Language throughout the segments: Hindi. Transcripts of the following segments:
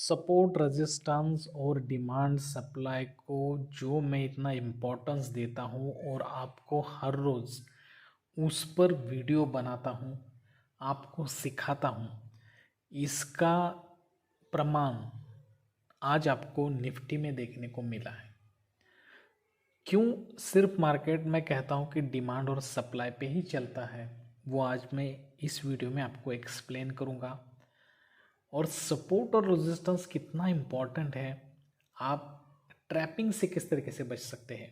सपोर्ट रेजिस्टेंस और डिमांड सप्लाई को जो मैं इतना इम्पोर्टेंस देता हूँ और आपको हर रोज़ उस पर वीडियो बनाता हूँ, आपको सिखाता हूँ, इसका प्रमाण आज आपको निफ्टी में देखने को मिला है। क्यों सिर्फ मार्केट में कहता हूँ कि डिमांड और सप्लाई पे ही चलता है, वो आज मैं इस वीडियो में आपको एक्सप्लेन करूँगा। और सपोर्ट और रेजिस्टेंस कितना इम्पॉर्टेंट है, आप ट्रैपिंग से किस तरीके से बच सकते हैं,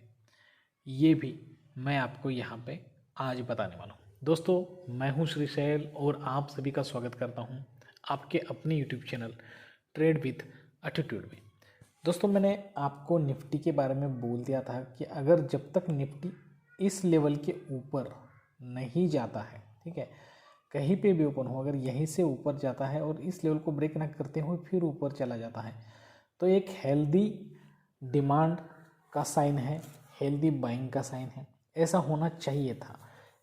ये भी मैं आपको यहाँ पे आज बताने वाला हूँ। दोस्तों, मैं हूँ श्रीशैल और आप सभी का स्वागत करता हूँ आपके अपने YouTube channel trade with attitude में। दोस्तों, मैंने आपको निफ्टी के बारे में बोल दिया था कि अगर जब तक निफ्टी इस लेवल के ऊपर नहीं जाता है, ठीक है, कहीं पे भी ओपन हो, अगर यहीं से ऊपर जाता है और इस लेवल को ब्रेक ना करते हुए फिर ऊपर चला जाता है, तो एक हेल्दी डिमांड का साइन है, हेल्दी बाइंग का साइन है। ऐसा होना चाहिए था,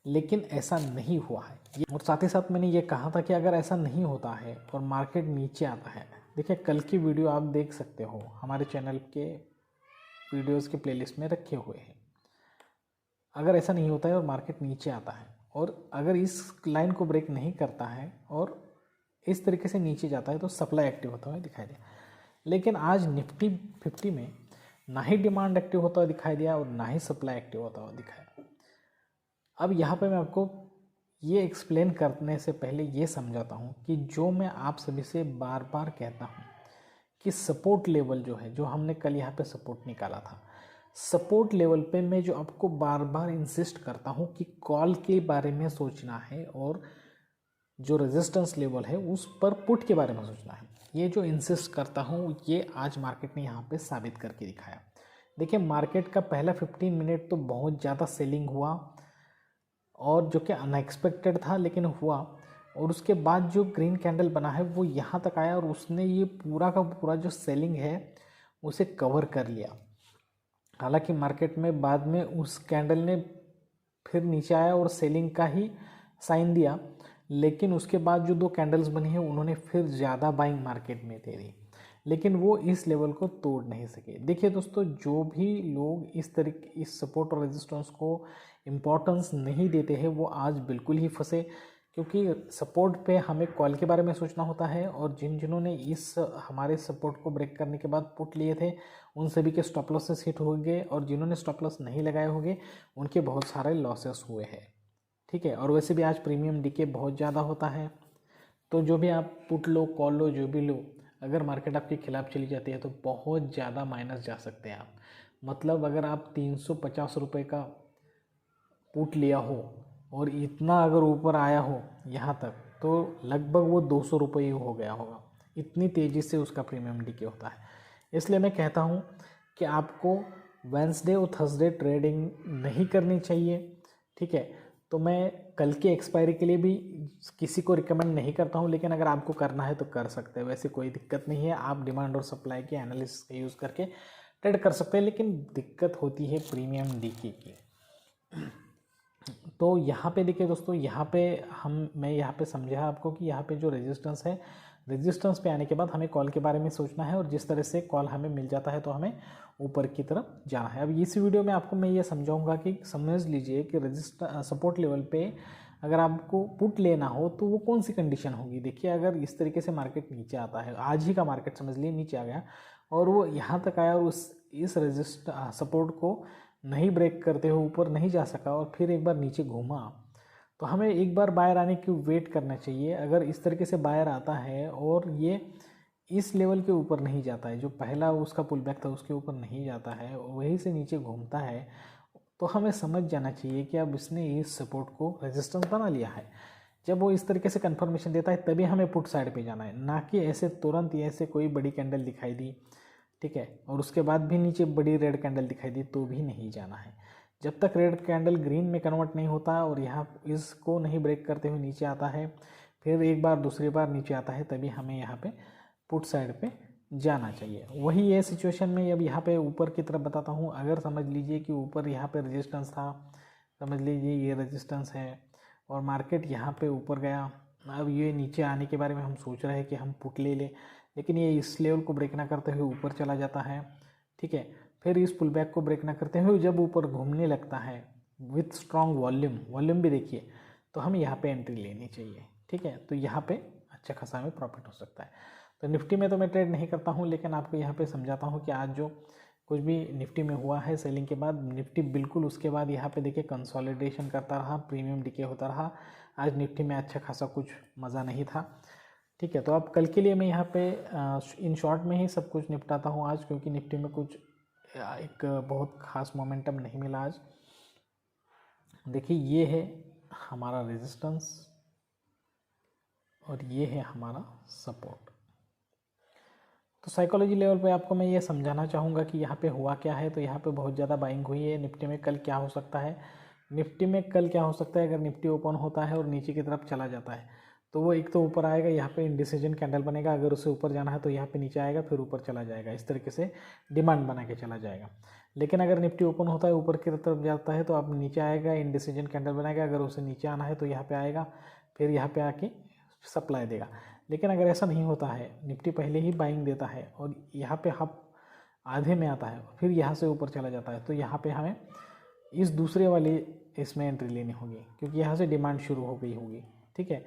लेकिन ऐसा नहीं हुआ है। और साथ ही साथ मैंने ये कहा था कि अगर ऐसा नहीं होता है और मार्केट नीचे आता है, देखिए कल की वीडियो आप देख सकते हो, हमारे चैनल के वीडियोज़ के प्लेलिस्ट में रखे हुए हैं। अगर ऐसा नहीं होता है और मार्केट नीचे आता है और अगर इस लाइन को ब्रेक नहीं करता है और इस तरीके से नीचे जाता है, तो सप्लाई एक्टिव होता हुआ दिखाई दिया। लेकिन आज निफ्टी 50 में ना ही डिमांड एक्टिव होता हुआ दिखाई दिया और ना ही सप्लाई एक्टिव होता हुआ दिखाया। अब यहाँ पे मैं आपको ये एक्सप्लेन करने से पहले ये समझाता हूँ कि जो मैं आप सभी से बार बार कहता हूँ कि सपोर्ट लेवल जो है, जो हमने कल यहाँ पे सपोर्ट निकाला था, सपोर्ट लेवल पे मैं जो आपको बार बार इंसिस्ट करता हूँ कि कॉल के बारे में सोचना है और जो रेजिस्टेंस लेवल है उस पर पुट के बारे में सोचना है। ये जो इंसिस्ट करता हूँ, ये आज मार्केट ने यहाँ पे साबित करके दिखाया। देखिए, मार्केट का पहला 15 मिनट तो बहुत ज़्यादा सेलिंग हुआ और जो कि अनएक्सपेक्टेड था, लेकिन हुआ। और उसके बाद जो ग्रीन कैंडल बना है वो यहाँ तक आया और उसने ये पूरा का पूरा जो सेलिंग है उसे कवर कर लिया। हालांकि मार्केट में बाद में उस कैंडल ने फिर नीचे आया और सेलिंग का ही साइन दिया, लेकिन उसके बाद जो दो कैंडल्स बनी है उन्होंने फिर ज़्यादा बाइंग मार्केट में दे दी, लेकिन वो इस लेवल को तोड़ नहीं सके। देखिए दोस्तों, जो भी लोग इस सपोर्ट और रेजिस्टेंस को इम्पोर्टेंस नहीं देते हैं वो आज बिल्कुल ही फंसे, क्योंकि सपोर्ट पे हमें कॉल के बारे में सोचना होता है और जिन्होंने इस हमारे सपोर्ट को ब्रेक करने के बाद पुट लिए थे उन सभी के स्टॉप लॉसेस हिट होंगे और जिन्होंने स्टॉप लॉस नहीं लगाए होंगे उनके बहुत सारे लॉसेस हुए हैं, ठीक है। और वैसे भी आज प्रीमियम डीके बहुत ज़्यादा होता है, तो जो भी आप पुट लो, कॉल लो, जो भी लो, अगर मार्केट आपके खिलाफ चली जाती है तो बहुत ज़्यादा माइनस जा सकते हैं आप। मतलब अगर आप 350 रुपये का पुट लिया हो और इतना अगर ऊपर आया हो यहाँ तक, तो लगभग वो 200 रुपये ही हो गया होगा, इतनी तेज़ी से उसका प्रीमियम डीके होता है। इसलिए मैं कहता हूँ कि आपको वेंसडे और थर्सडे ट्रेडिंग नहीं करनी चाहिए, ठीक है। तो मैं कल की एक्सपायरी के लिए भी किसी को रिकमेंड नहीं करता हूँ, लेकिन अगर आपको करना है तो कर सकते हैं, वैसे कोई दिक्कत नहीं है। आप डिमांड और सप्लाई के एनालिसिस का यूज़ करके ट्रेड कर सकते हैं, लेकिन दिक्कत होती है प्रीमियम डीके की। तो यहाँ पे देखिए दोस्तों, यहाँ पे मैं यहाँ पे समझा आपको कि यहाँ पे जो रेजिस्टेंस है, रेजिस्टेंस पे आने के बाद हमें कॉल के बारे में सोचना है और जिस तरह से कॉल हमें मिल जाता है तो हमें ऊपर की तरफ जाना है। अब इस वीडियो में आपको मैं ये समझाऊंगा कि समझ लीजिए कि सपोर्ट लेवल पे अगर आपको पुट लेना हो तो वो कौन सी कंडीशन होगी। देखिए, अगर इस तरीके से मार्केट नीचे आता है, आज ही का मार्केट समझ लिए नीचे आ गया और वो यहाँ तक आया और इस सपोर्ट को नहीं ब्रेक करते हो ऊपर नहीं जा सका और फिर एक बार नीचे घूमा, तो हमें एक बार बायर आने की वेट करना चाहिए। अगर इस तरीके से बायर आता है और ये इस लेवल के ऊपर नहीं जाता है, जो पहला उसका पुल बैक था उसके ऊपर नहीं जाता है, वहीं से नीचे घूमता है, तो हमें समझ जाना चाहिए कि अब इसने इस सपोर्ट को रेजिस्टेंस बना लिया है। जब वो इस तरीके से कंफर्मेशन देता है तभी हमें पुट साइड पे जाना है, ना कि ऐसे तुरंत ऐसे कोई बड़ी कैंडल दिखाई दी, ठीक है, और उसके बाद भी नीचे बड़ी रेड कैंडल दिखाई दी तो भी नहीं जाना है। जब तक रेड कैंडल ग्रीन में कन्वर्ट नहीं होता और यहाँ इसको नहीं ब्रेक करते हुए नीचे आता है, फिर एक बार दूसरी बार नीचे आता है, तभी हमें यहाँ पे पुट साइड पे जाना चाहिए। वही ये सिचुएशन में अब यहाँ पे ऊपर की तरफ बताता हूँ। अगर समझ लीजिए कि ऊपर यहाँ पे रेजिस्टेंस था, समझ लीजिए ये रेजिस्टेंस है और मार्केट यहाँ पे ऊपर गया, अब ये नीचे आने के बारे में हम सोच रहे हैं कि हम पुट ले लें, लेकिन ये इस लेवल को ब्रेक ना करते हुए ऊपर चला जाता है, ठीक है। फिर इस पुल बैक को ब्रेक ना करते हुए जब ऊपर घूमने लगता है विथ स्ट्रॉन्ग वॉल्यूम भी देखिए, तो हमें यहाँ पे एंट्री लेनी चाहिए, ठीक है। तो यहाँ पे अच्छा खासा हमें प्रॉफिट हो सकता है। तो निफ्टी में तो मैं ट्रेड नहीं करता हूँ, लेकिन आपको यहाँ पे समझाता हूँ कि आज जो कुछ भी निफ्टी में हुआ है सेलिंग के बाद, निफ्टी बिल्कुल उसके बाद यहाँ पे देखिए कंसोलिडेशन करता रहा, प्रीमियम डीके होता रहा। आज निफ्टी में अच्छा खासा कुछ मज़ा नहीं था, ठीक है। तो अब कल के लिए मैं यहाँ पे इन शॉर्ट में ही सब कुछ निपटाता हूँ आज, क्योंकि निफ्टी में कुछ एक बहुत खास मोमेंटम नहीं मिला आज। देखिए ये है हमारा रेजिस्टेंस और ये है हमारा सपोर्ट। तो साइकोलॉजी लेवल पे आपको मैं ये समझाना चाहूँगा कि यहाँ पे हुआ क्या है। तो यहाँ पे बहुत ज़्यादा बाइंग हुई है। निफ्टी में कल क्या हो सकता है, निफ्टी में कल क्या हो सकता है, अगर निफ्टी ओपन होता है और नीचे की तरफ चला जाता है तो वो एक तो ऊपर आएगा, यहाँ पे इंडिसीजन कैंडल बनेगा, अगर उसे ऊपर जाना है तो यहाँ पे नीचे आएगा, फिर ऊपर चला जाएगा, इस तरीके से डिमांड बना के चला जाएगा। लेकिन अगर निफ्टी ओपन होता है ऊपर की तरफ जाता है तो अब नीचे आएगा, इंडिसीजन कैंडल बनाएगा, अगर उसे नीचे आना है तो यहाँ पे आएगा, फिर यहाँ पे आके सप्लाई देगा। लेकिन अगर ऐसा नहीं होता है, निफ्टी पहले ही बाइंग देता है और यहाँ पे हम आधे में आता है, फिर यहाँ से ऊपर चला जाता है, तो यहाँ पे हमें इस दूसरे वाले इसमें एंट्री लेनी होगी, क्योंकि यहाँ से डिमांड शुरू हो गई होगी, ठीक है।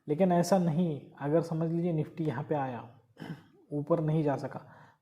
लेकिन ऐसा नहीं, अगर समझ लीजिए निफ्टी यहाँ पे आया, ऊपर नहीं जा सका,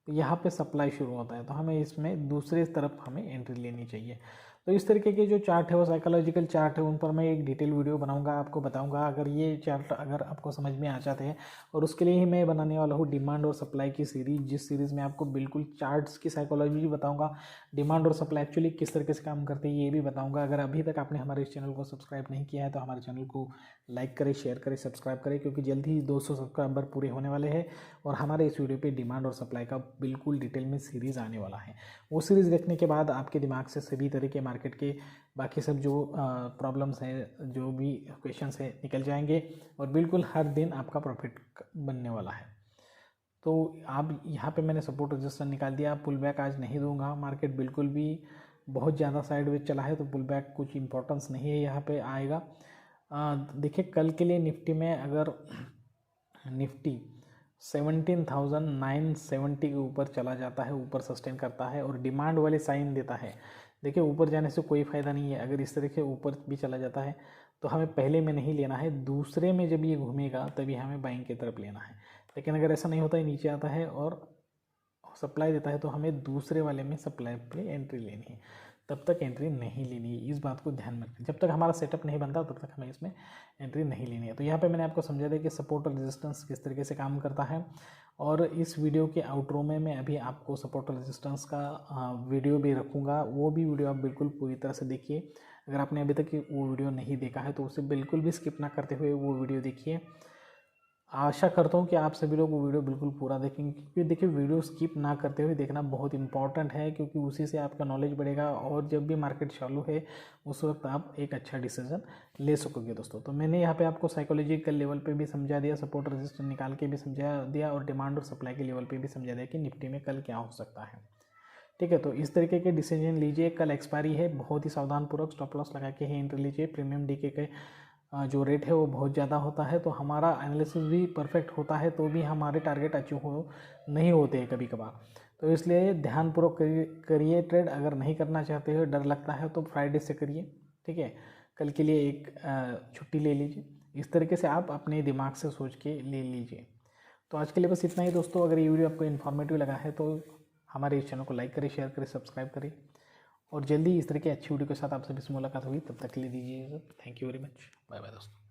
तो यहाँ पे सप्लाई शुरू होता है, तो हमें इसमें दूसरे तरफ हमें एंट्री लेनी चाहिए। तो इस तरीके के जो चार्ट है वो साइकोलॉजिकल चार्ट है, उन पर मैं एक डिटेल वीडियो बनाऊंगा, आपको बताऊंगा। अगर ये चार्ट अगर आपको समझ में आ जाते हैं, और उसके लिए ही मैं बनाने वाला हूँ डिमांड और सप्लाई की सीरीज, जिस सीरीज़ में आपको बिल्कुल चार्ट्स की साइकोलॉजी भी बताऊंगा, डिमांड और सप्लाई एक्चुअली किस तरीके से काम करते हैं ये भी बताऊँगा। अगर अभी तक आपने हमारे इस चैनल को सब्सक्राइब नहीं किया है तो हमारे चैनल को लाइक करें, शेयर करें, सब्सक्राइब करें, क्योंकि जल्द ही 200 सब्सक्राइबर पूरे होने वाले हैं और हमारे इस वीडियो पे डिमांड और सप्लाई का बिल्कुल डिटेल में सीरीज़ आने वाला है। वो सीरीज़ देखने के बाद आपके दिमाग से सभी तरह के मार्केट के बाकी सब जो प्रॉब्लम्स हैं, जो भी क्वेश्चंस हैं, निकल जाएंगे और बिल्कुल हर दिन आपका प्रॉफिट बनने वाला है। तो आप यहाँ पे मैंने सपोर्ट रजिस्टर निकाल दिया, पुल बैक आज नहीं दूंगा। मार्केट बिल्कुल भी बहुत ज़्यादा साइडवेज चला है, तो पुल बैक कुछ इंपॉर्टेंस नहीं है, यहाँ पे आएगा। देखिए कल के लिए निफ्टी में अगर निफ्टी 17,970 के ऊपर चला जाता है, ऊपर सस्टेन करता है और डिमांड वाले साइन देता है, देखिए ऊपर जाने से कोई फ़ायदा नहीं है। अगर इस तरह से ऊपर भी चला जाता है तो हमें पहले में नहीं लेना है, दूसरे में जब ये घूमेगा तभी हमें बाइंग की तरफ लेना है। लेकिन अगर ऐसा नहीं होता है, नीचे आता है और सप्लाई देता है, तो हमें दूसरे वाले में सप्लाई पे एंट्री लेनी है, तब तक एंट्री नहीं लेनी है। इस बात को ध्यान में रखें, जब तक हमारा सेटअप नहीं बनता तब तक हमें इसमें एंट्री नहीं लेनी है। तो यहाँ पे मैंने आपको समझा दिया कि सपोर्ट और रेजिस्टेंस किस तरीके से काम करता है, और इस वीडियो के आउटरो में मैं अभी आपको सपोर्ट और रेजिस्टेंस का वीडियो भी रखूँगा। वो भी वीडियो आप बिल्कुल पूरी तरह से देखिए। अगर आपने अभी तक वो वीडियो नहीं देखा है तो उसे बिल्कुल भी स्किप ना करते हुए वो वीडियो देखिए। आशा करता हूँ कि आप सभी लोग वो वीडियो बिल्कुल पूरा देखेंगे, क्योंकि देखिए वीडियो स्किप ना करते हुए देखना बहुत इंपॉर्टेंट है, क्योंकि उसी से आपका नॉलेज बढ़ेगा और जब भी मार्केट चालू है उस वक्त आप एक अच्छा डिसीजन ले सकोगे दोस्तों। तो मैंने यहाँ पे आपको साइकोलॉजिकल लेवल पे भी समझा दिया, सपोर्ट रेजिस्टेंस निकाल के भी समझा दिया, और डिमांड और सप्लाई के लेवल पर भी समझा दिया कि निफ्टी में कल क्या हो सकता है, ठीक है। तो इस तरीके के डिसीजन लीजिए। कल एक्सपायरी है, बहुत ही सावधानपूर्वक स्टॉप लॉस लगा के ही एंट्री लीजिए। प्रीमियम डीके के जो रेट है वो बहुत ज़्यादा होता है, तो हमारा एनालिसिस भी परफेक्ट होता है तो भी हमारे टारगेट अचीव हो नहीं होते हैं कभी कभार। तो इसलिए ध्यानपूर्वक करिए ट्रेड। अगर नहीं करना चाहते हो, डर लगता है, तो फ्राइडे से करिए, ठीक है। कल के लिए एक छुट्टी ले लीजिए। इस तरीके से आप अपने दिमाग से सोच के ले लीजिए। तो आज के लिए बस इतना ही दोस्तों। अगर ये वीडियो आपको इन्फॉर्मेटिव लगा है तो हमारे इस चैनल को लाइक करें, शेयर करें, सब्सक्राइब करें, और जल्दी इस तरह की अच्छी वीडियो के साथ आप सभी से मुलाकात होगी। तब तक के लिए दीजिए। Thank you very much. Bye bye दोस्तों।